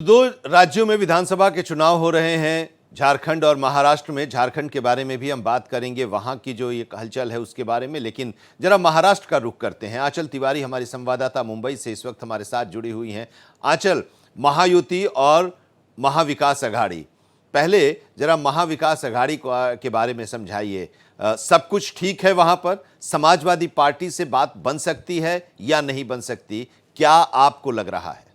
दो राज्यों में विधानसभा के चुनाव हो रहे हैं, झारखंड और महाराष्ट्र में। झारखंड के बारे में भी हम बात करेंगे, वहां की जो ये हलचल है उसके बारे में, लेकिन जरा महाराष्ट्र का रुख करते हैं। आंचल तिवारी हमारी संवाददाता मुंबई से इस वक्त हमारे साथ जुड़ी हुई हैं। आंचल, महायुति और महाविकास अघाड़ी, पहले जरा महाविकास अघाड़ी के बारे में समझाइए। सब कुछ ठीक है वहां पर? समाजवादी पार्टी से बात बन सकती है या नहीं बन सकती, क्या आपको लग रहा है?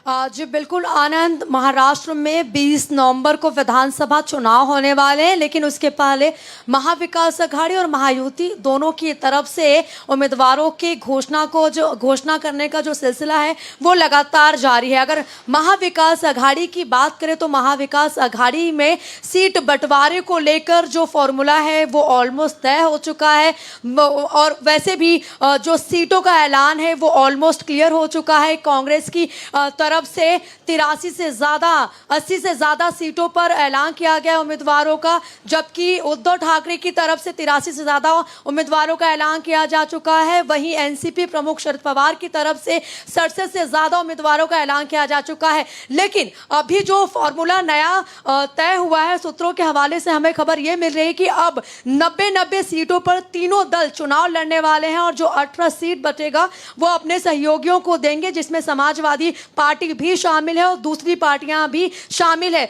जी बिल्कुल आनंद, महाराष्ट्र में 20 नवंबर को विधानसभा चुनाव होने वाले हैं, लेकिन उसके पहले महाविकास अघाड़ी और महायुति दोनों की तरफ से उम्मीदवारों की घोषणा करने का जो सिलसिला है वो लगातार जारी है। अगर महाविकास अघाड़ी की बात करें तो महाविकास अघाड़ी में सीट बंटवारे को लेकर जो फॉर्मूला है वो ऑलमोस्ट तय हो चुका है, और वैसे भी जो सीटों का ऐलान है वो ऑलमोस्ट क्लियर हो चुका है। कांग्रेस की तरफ से 83 से ज़्यादा 80 से ज़्यादा सीटों पर ऐलान किया गया उम्मीदवारों का, जबकि उद्धव ठाकरे की तरफ से 83 से ज़्यादा उम्मीदवारों का ऐलान किया जा चुका है। वहीं एनसीपी प्रमुख शरद पवार की तरफ से 67 से ज़्यादा उम्मीदवारों का ऐलान किया जा चुका है। लेकिन अभी जो फॉर्मूला नया तय हुआ है, सूत्रों के हवाले से हमें खबर ये मिल रही है कि अब 90 सीटों पर तीनों दल चुनाव लड़ने वाले हैं, और जो 18 सीट बचेगा वो अपने सहयोगियों को देंगे, जिसमें समाजवादी पार्टी भी शामिल है और दूसरी पार्टियां भी शामिल है।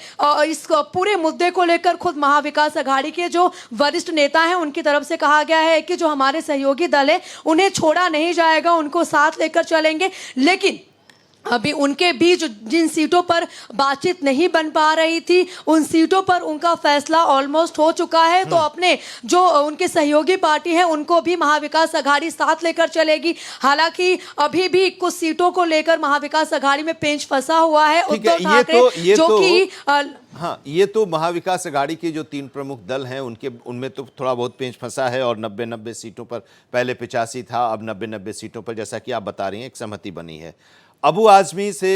इस पूरे मुद्दे को लेकर खुद महाविकास अघाड़ी के जो वरिष्ठ नेता हैं उनकी तरफ से कहा गया है कि जो हमारे सहयोगी दल है उन्हें छोड़ा नहीं जाएगा, उनको साथ लेकर चलेंगे। लेकिन अभी उनके बीच जिन सीटों पर बातचीत नहीं बन पा रही थी, उन सीटों पर उनका फैसला ऑलमोस्ट हो चुका है। तो अपने जो उनके सहयोगी पार्टी है उनको भी महाविकास अघाड़ी साथ लेकर चलेगी। हालांकि अभी भी कुछ सीटों को लेकर महाविकास अघाड़ी में पेंच फंसा हुआ है। उद्धव ठाकरे जो कि हाँ, ये तो महाविकास अघाड़ी के जो तीन प्रमुख दल हैं उनमें तो थोड़ा बहुत पेंच फंसा है, और 90 सीटों पर, पहले 85 था, अब 90 सीटों पर जैसा कि आप बता रही हैं एक सहमति बनी है। अबू आजमी से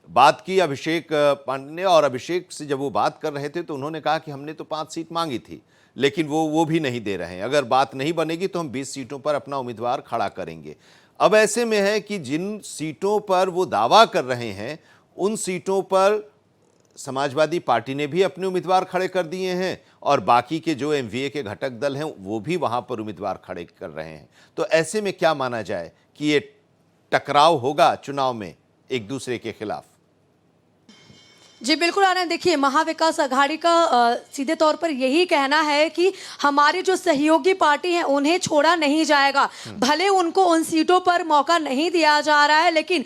बात की अभिषेक पांडे ने, और अभिषेक से जब वो बात कर रहे थे तो उन्होंने कहा कि हमने तो 5 सीट मांगी थी, लेकिन वो भी नहीं दे रहे हैं। अगर बात नहीं बनेगी तो हम 20 सीटों पर अपना उम्मीदवार खड़ा करेंगे। अब ऐसे में है कि जिन सीटों पर वो दावा कर रहे हैं उन सीटों पर समाजवादी पार्टी ने भी अपने उम्मीदवार खड़े कर दिए हैं, और बाकी के जो एमवीए के घटक दल हैं वो भी वहां पर उम्मीदवार खड़े कर रहे हैं। तो ऐसे में क्या माना जाए कि ये टकराव होगा चुनाव में एक दूसरे के खिलाफ? जी बिल्कुल आनंद, देखिए महाविकास अघाड़ी का सीधे तौर पर यही कहना है कि हमारी जो सहयोगी पार्टी है उन्हें छोड़ा नहीं जाएगा। भले उनको उन सीटों पर मौका नहीं दिया जा रहा है, लेकिन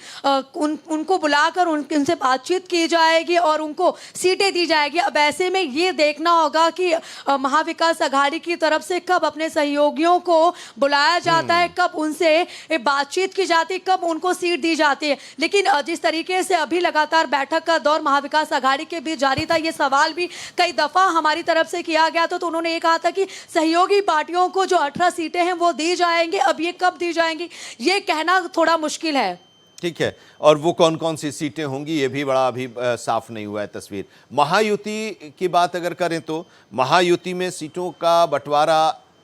उनको बुलाकर उनसे बातचीत की जाएगी और उनको सीटें दी जाएगी। अब ऐसे में ये देखना होगा कि महाविकास अघाड़ी की तरफ से कब अपने सहयोगियों को बुलाया जाता है, कब उनसे बातचीत की जाती है, कब उनको सीट दी जाती है। लेकिन जिस तरीके से अभी लगातार बैठक का दौर महाविकास अघाड़ी के बीच जारी था, ये सवाल भी कई दफा हमारी तरफ से किया गया था, तो उन्होंने ये कहा था कि सहयोगी पार्टियों को जो 18 सीटें हैं वो दी जाएंगी। अब ये कब दी जाएंगी ये कहना थोड़ा मुश्किल है। ठीक है, और वो कौन कौन सी सीटें होंगी ये भी बड़ा अभी साफ नहीं हुआ है तस्वीर। महायुति की बात अगर करें तो महायुति में सीटों का बंटवारा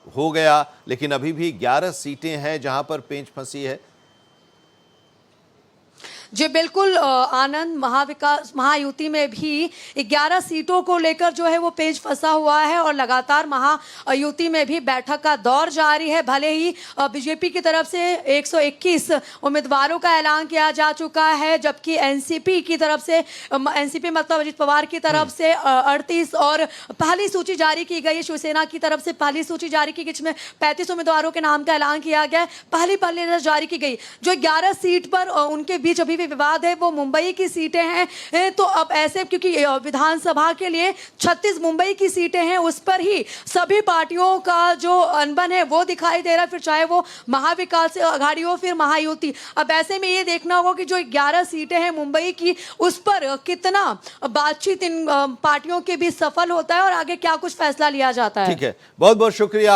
हो गया, लेकिन अभी भी 11 सीटें हैं जहां पर पेंच फंसी है। जी बिल्कुल आनंद, महायुति में भी 11 सीटों को लेकर जो है वो पेंच फंसा हुआ है, और लगातार महायुति में भी बैठक का दौर जारी है। भले ही बीजेपी की तरफ से 121 उम्मीदवारों का ऐलान किया जा चुका है, जबकि एनसीपी की तरफ से, एनसीपी मतलब अजित पवार की तरफ से 38 और पहली सूची जारी की गई है। शिवसेना की तरफ से पहली सूची जारी की, जिसमें 35 उम्मीदवारों के नाम का ऐलान किया गया है। पहली लिस्ट जारी की गई। जो 11 सीट पर उनके बीच अभी विवाद है वो मुंबई की सीटें हैं। तो अब ऐसे, क्योंकि विधानसभा के लिए 36 मुंबई की सीटें हैं, उस पर ही सभी पार्टियों का जो अनबन है वो दिखाई दे रहा है, फिर चाहे वो महाविकास अघाड़ी हो फिर महायुति। अब ऐसे में ये देखना होगा कि जो 11 सीटें हैं मुंबई की, उस पर कितना बातचीत इन पार्टियों के बीच सफल होता है और आगे क्या कुछ फैसला लिया जाता है। ठीक है, बहुत बहुत शुक्रिया।